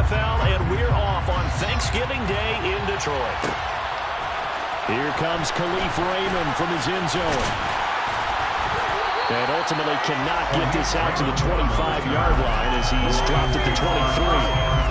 NFL, and we're off on Thanksgiving Day in Detroit. Here comes Khalif Raymond from his end zone. And ultimately cannot get this out to the 25-yard line as he's dropped at the 23.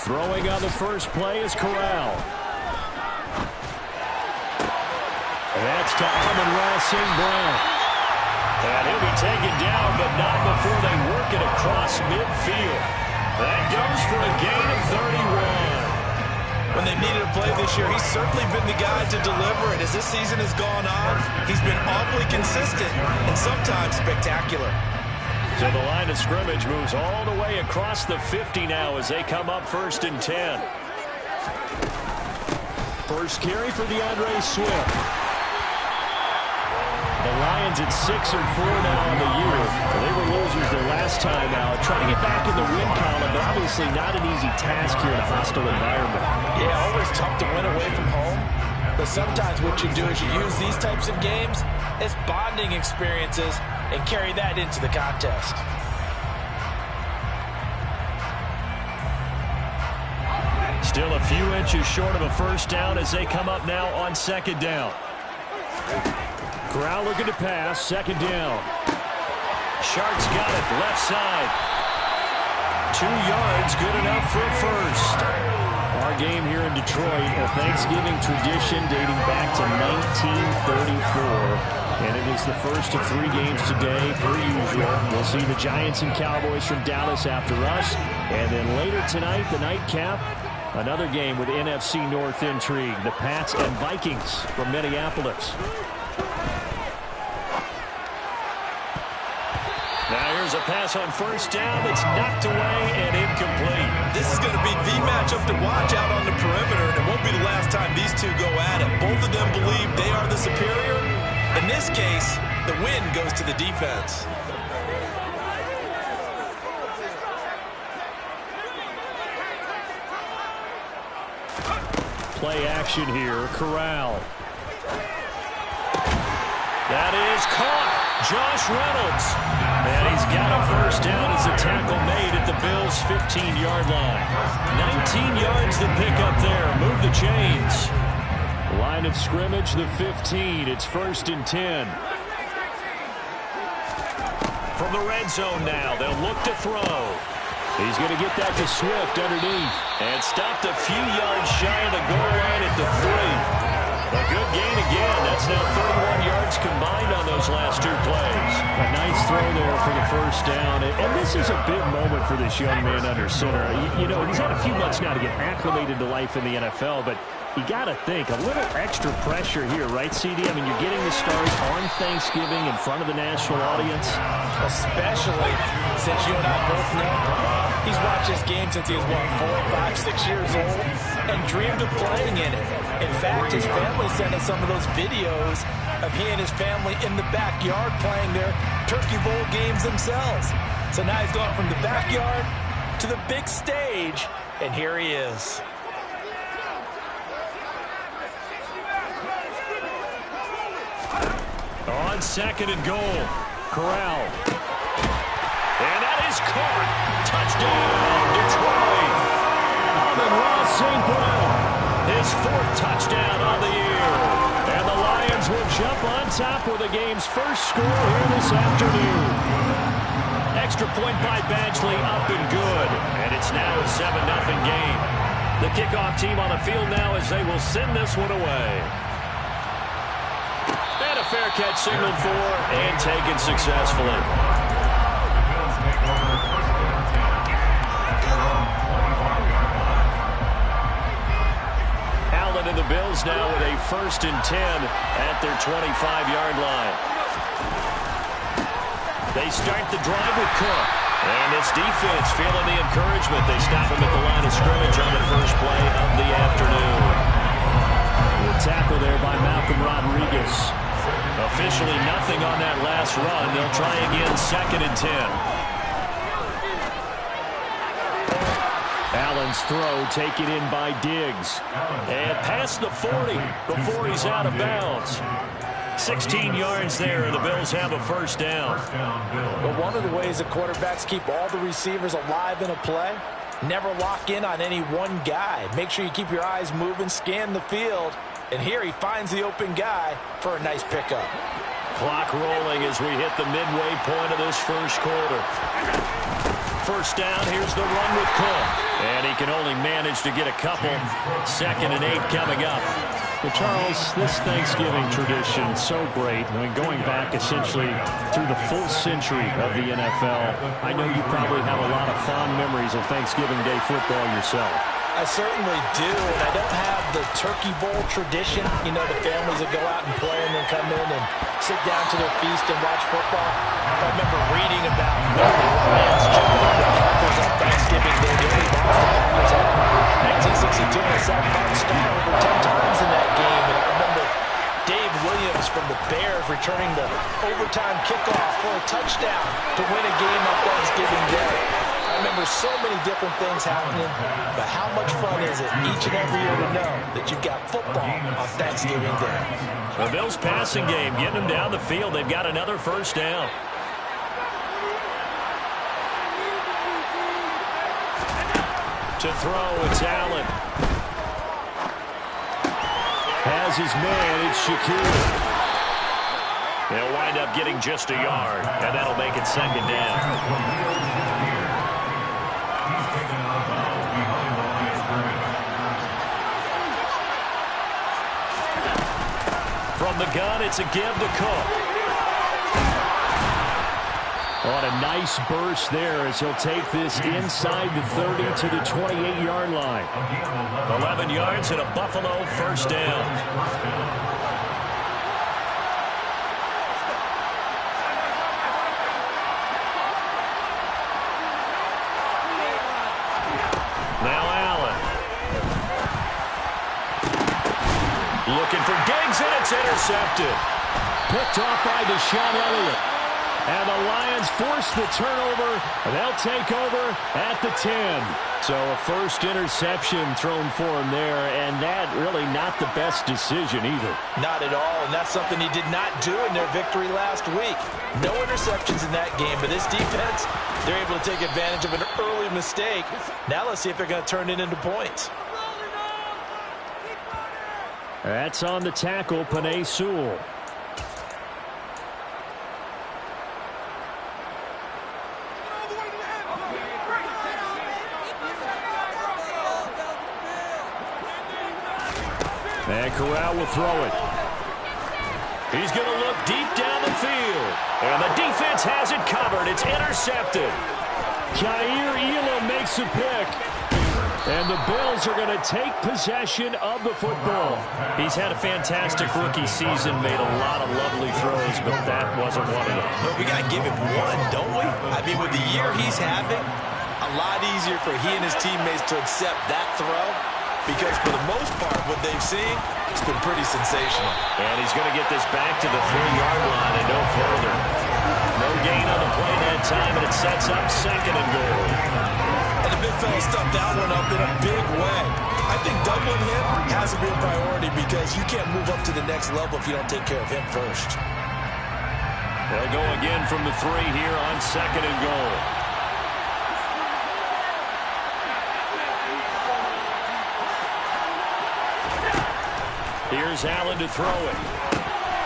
Throwing on the first play is Corral. That's to Amon-Ra St. Brown. And he'll be taken down, but not before they work it across midfield. That goes for a gain of 31. When they needed a play this year, he's certainly been the guy to deliver it. As this season has gone on, he's been awfully consistent and sometimes spectacular. So the line of scrimmage moves all the way across the 50 now as they come up 1st and 10. First carry for DeAndre Swift. The Lions at 6-4 now on the year. They were losers their last time out. Trying to get back in the win column, but obviously not an easy task here in a hostile environment. Yeah, always tough to win away from home. But sometimes what you do is you use these types of games as bonding experiences and carry that into the contest. Still a few inches short of a first down as they come up now on 2nd down. Corral looking to pass, 2nd down. Sharks got it, left side. 2 yards, good enough for a first. Our game here in Detroit, a Thanksgiving tradition dating back to 1934. And it is the first of 3 games today, per usual. We'll see the Giants and Cowboys from Dallas after us. And then later tonight, the nightcap, another game with NFC North intrigue. The Pats and Vikings from Minneapolis. Now here's a pass on first down. It's knocked away and incomplete. This is going to be the matchup to watch out on the perimeter. And it won't be the last time these two go at it. Both of them believe they are the superior. In this case, the win goes to the defense. Play action here. Corral. That is caught. Josh Reynolds. And he's got a first down as a tackle made at the Bills' 15-yard line. 19 yards to pick up there. Move the chains. Line of scrimmage, the 15. It's 1st and 10. From the red zone now, they'll look to throw. He's going to get that to Swift underneath. And stopped a few yards shy of the goal line at the 3. A good gain again. That's now 31 yards combined on those last 2 plays. A nice throw there for the first down. And this is a big moment for this young man under center. You know, he's had a few months now to get acclimated to life in the NFL, but you got to think, a little extra pressure here, right, CD? I mean, you're getting the start on Thanksgiving in front of the national audience. Especially since you and I both know he's watched this game since he was, 4, 5, 6 years old and dreamed of playing in it. In fact, his family sent us some of those videos of he and his family in the backyard playing their Turkey Bowl games themselves. So now he's gone from the backyard to the big stage, and here he is. On 2nd and goal, Corral. And that is caught. Touchdown, Detroit. Amon-Ra St. Brown, his 4th touchdown on the year. And the Lions will jump on top with the game's first score here this afternoon. Extra point by Badgley, up and good. And it's now a 7-0 game. The kickoff team on the field now as they will send this one away. And a fair catch signaled for and taken successfully. Allen and the Bills now with a 1st and 10 at their 25-yard line. They start the drive with Cook. And this defense feeling the encouragement. They stop him at the line of scrimmage on the first play of the afternoon. Well, tackle there by Malcolm Rodriguez. Officially nothing on that last run. They'll try again, 2nd and 10. Allen's throw taken in by Diggs. And past the 40 before he's out of bounds. 16 yards there, and the Bills have a first down. But one of the ways the quarterbacks keep all the receivers alive in a play, never lock in on any one guy. Make sure you keep your eyes moving, scan the field. And here he finds the open guy for a nice pickup. Clock rolling as we hit the midway point of this first quarter. First down, here's the run with Cook. And he can only manage to get a couple. 2nd and 8 coming up. Well, Charles, this Thanksgiving tradition is so great. I mean, going back essentially through the full century of the NFL, I know you probably have a lot of fond memories of Thanksgiving Day football yourself. I certainly do, and I don't have the Turkey Bowl tradition. You know, the families that go out and play and then come in and sit down to their feast and watch football. I remember reading about the Lions jumping on the Packers on Thanksgiving Day. The only loss the Packers had in 1962, and they saw Mark Starr over 10 times in that game. And I remember Dave Williams from the Bears returning the overtime kickoff for a touchdown to win a game on Thanksgiving Day. I remember so many different things happening, but how much fun is it each and every year to know that you've got football on Thanksgiving Day? The Bills passing game, getting them down the field. They've got another first down. To throw, it's Allen. Has his man, it's Shakir. They'll wind up getting just a yard, and that'll make it 2nd down. From the gun, it's a give to Cook. On a nice burst there as he'll take this inside the 30 to the 28-yard line. 11 yards and a Buffalo first down. Now Allen. Looking for Diggs, and it's intercepted. Picked off by Deshaun Elliott. And the Lions force the turnover. They'll take over at the 10. So a first interception thrown for him there, and that really not the best decision either. Not at all, and that's something he did not do in their victory last week. No interceptions in that game, but this defense, they're able to take advantage of an early mistake. Now let's see if they're going to turn it into points. That's on the tackle, Penei Sewell. And Corral will throw it. He's going to look deep down the field. And the defense has it covered. It's intercepted. Jair Elam makes a pick. And the Bills are going to take possession of the football. He's had a fantastic rookie season, made a lot of lovely throws, but that wasn't one of them. But we got to give him one, don't we? I mean, with the year he's having, a lot easier for he and his teammates to accept that throw, because for the most part, what they've seen, it's been pretty sensational. And he's going to get this back to the 3-yard line and no further. No gain on the play that time, and it sets up 2nd and goal. And the big fella stuffed that one up in a big way. I think doubling him has to be a priority because you can't move up to the next level if you don't take care of him first. They'll go again from the 3 here on 2nd and goal. Here's Allen to throw it.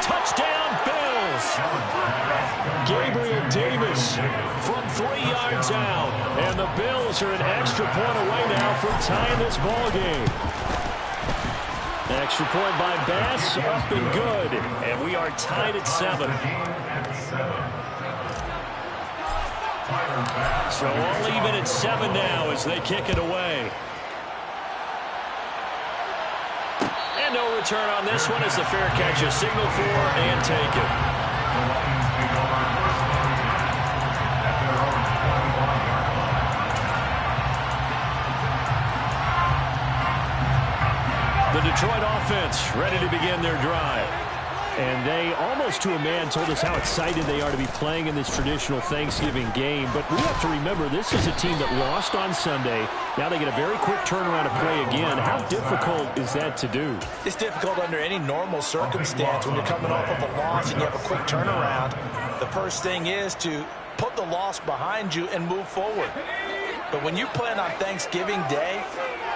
Touchdown, Bills! Gabriel Davis From 3 yards out. and the Bills are an extra point away now from tying this ball game. Extra point by Bass, up and good. And we are tied at 7. So all even at 7 now as they kick it away. And no return on this one as the fair catch is signaled for and taken. The The Detroit offense ready to begin their drive. And they, almost to a man, told us how excited they are to be playing in this traditional Thanksgiving game. But we have to remember, this is a team that lost on Sunday. Now they get a very quick turnaround to play again. How difficult is that to do? It's difficult under any normal circumstance when you're coming off of a loss and you have a quick turnaround. The first thing is to put the loss behind you and move forward. But when you play on Thanksgiving Day,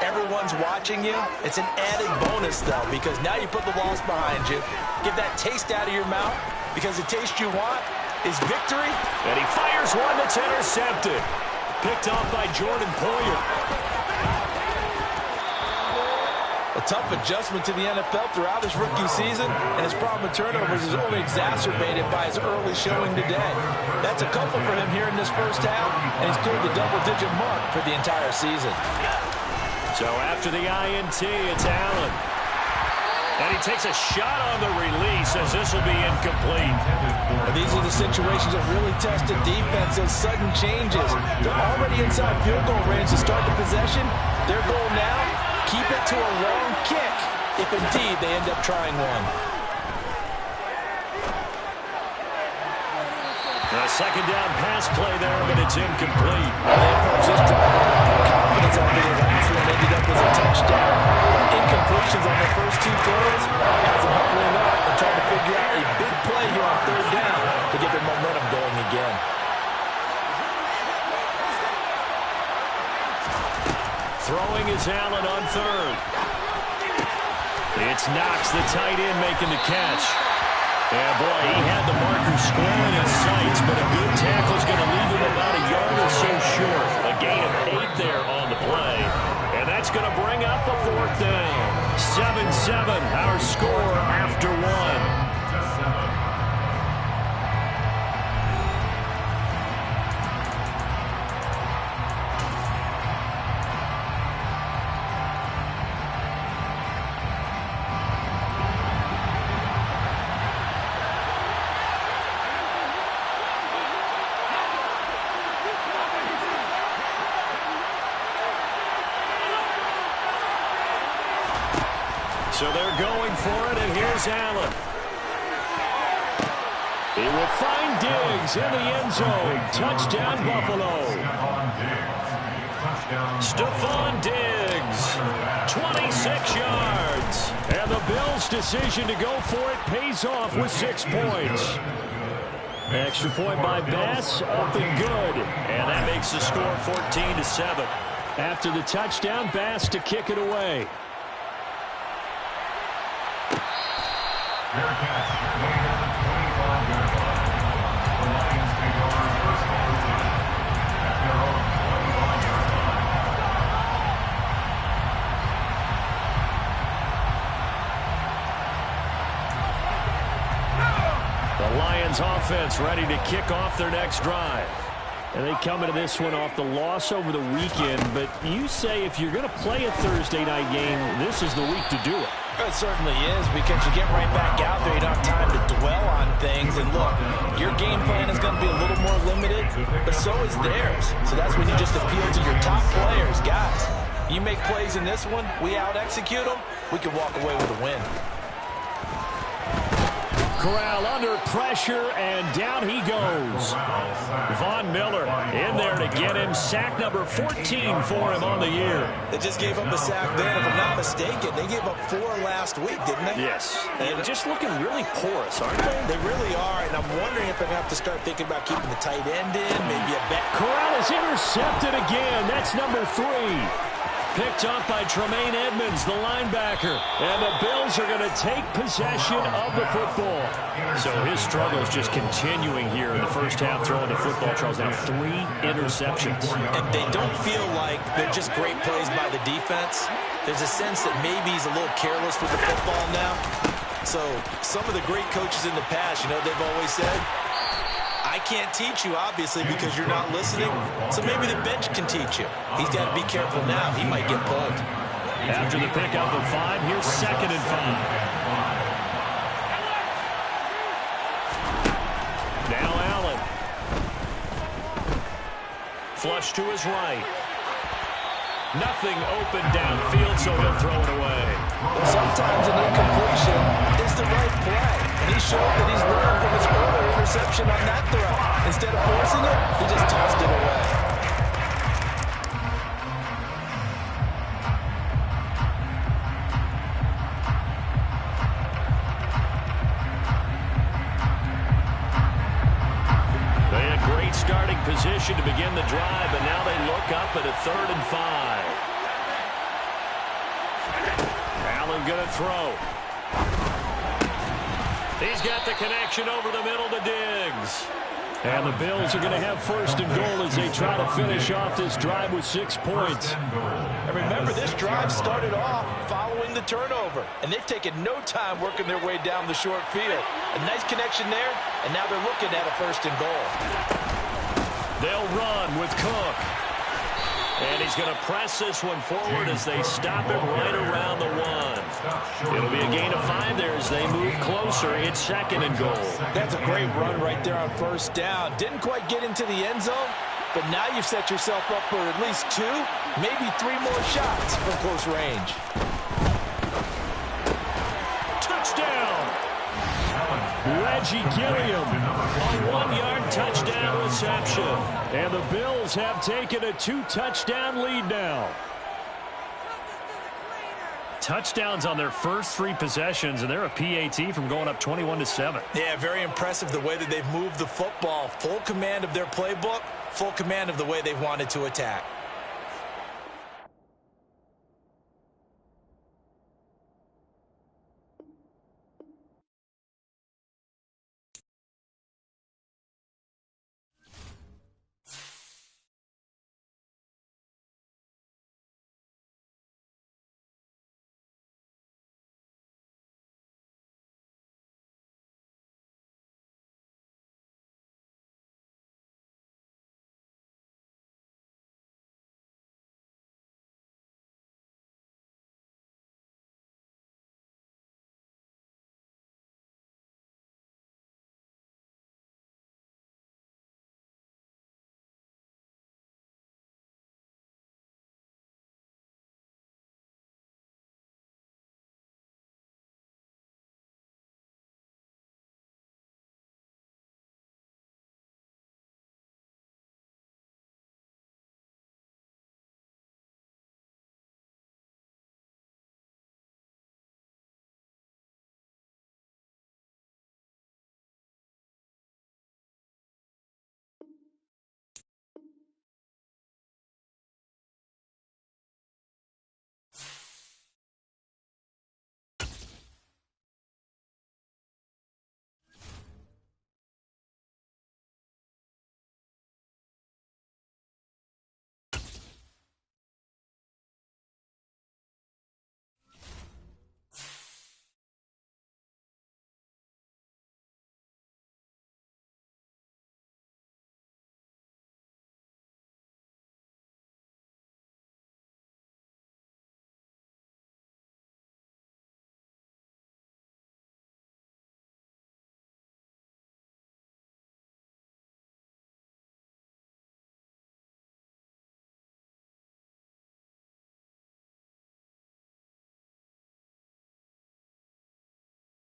everyone's watching you. It's an added bonus, though, because now you put the loss behind you. Get that taste out of your mouth, because the taste you want is victory. And he fires one that's intercepted. Picked off by Jordan Poyer. A tough adjustment to the NFL throughout his rookie season, and his problem with turnovers is only exacerbated by his early showing today. That's a couple for him here in this first half, and he's cleared the double-digit mark for the entire season. So after the INT, it's Allen. And he takes a shot on the release as this will be incomplete. These are the situations that really test a defense, those sudden changes. They're already inside field goal range to start the possession. Their goal now, keep it to a long kick, if indeed they end up trying one. A second down pass play there, but it's incomplete. They approach this drive with confidence after the last one ended up as a touchdown. Incompletions on their first two throws has them huddling up and trying to figure out a big play here on third down to get their momentum going again. Throwing is Allen on third. It's Knox, the tight end, making the catch. Yeah, boy, he had the marker square in his sights, but a good tackle is going to leave him about a yard or so short. A gain of 8 there on the play. And that's going to bring up a fourth down. 7-7, our score after one. So they're going for it, and here's Allen. He will find Diggs in the end zone. Touchdown, Buffalo. Stephon Diggs, 26 yards. And the Bills' decision to go for it pays off with 6 points. Extra point by Bass, up and good. And that makes the score 14-7. After the touchdown, Bass to kick it away. The Lions offense ready to kick off their next drive. And they come into this one off the loss over the weekend, but you say if you're going to play a Thursday night game, this is the week to do it. It certainly is, because you get right back out there. You don't have time to dwell on things. And look, your game plan is going to be a little more limited, but so is theirs. So that's when you just appeal to your top players. Guys, you make plays in this one, we out-execute them, we can walk away with a win. Corral under pressure, and down he goes. Von Miller in there to get him. Sack number 14 for him on the year. They just gave up a sack then. If I'm not mistaken, they gave up 4 last week, didn't they? Yes. And just looking really porous, aren't they? They really are, and I'm wondering if they're going to have to start thinking about keeping the tight end in, maybe a back. Corral is intercepted again. That's number 3. Picked up by Tremaine Edmonds, the linebacker. And the Bills are going to take possession of the football. So his struggle is just continuing here in the first half, throwing the football. Charles, now 3 interceptions. And they don't feel like they're just great plays by the defense. There's a sense that maybe he's a little careless with the football now. So some of the great coaches in the past, you know, they've always said, I can't teach you, obviously, because you're not listening. So maybe the bench can teach you. He's got to be careful now. He might get pulled. After the pickup of 5, here's 2nd and 5. Now Allen. Flush to his right. Nothing open downfield, so he'll throw it away. But sometimes an incompletion is the right play. And he showed that he's learned from his earlier interception on that throw. Instead of forcing it, he just tossed it away. They had great starting position to begin the drive, but now they look up at a 3rd and 5. Allen going to throw. He's got the connection over the middle to Diggs. And the Bills are going to have 1st and goal as they try to finish off this drive with 6 points. And remember, this drive started off following the turnover. And they've taken no time working their way down the short field. A nice connection there, and now they're looking at a 1st and goal. They'll run with Cook. And he's going to press this one forward as they stop it right around the 1. It'll be a gain of 5 there as they move closer. It's 2nd and goal. That's a great run right there on 1st down. Didn't quite get into the end zone, but now you've set yourself up for at least 2, maybe 3 more shots from close range. Touchdown! Reggie Gilliam, a 1-yard touchdown reception. And the Bills have taken a 2-touchdown lead now. Touchdowns on their first 3 possessions, and they're a PAT from going up 21-7. Yeah, very impressive the way that they've moved the football. Full command of their playbook, full command of the way they've wanted to attack.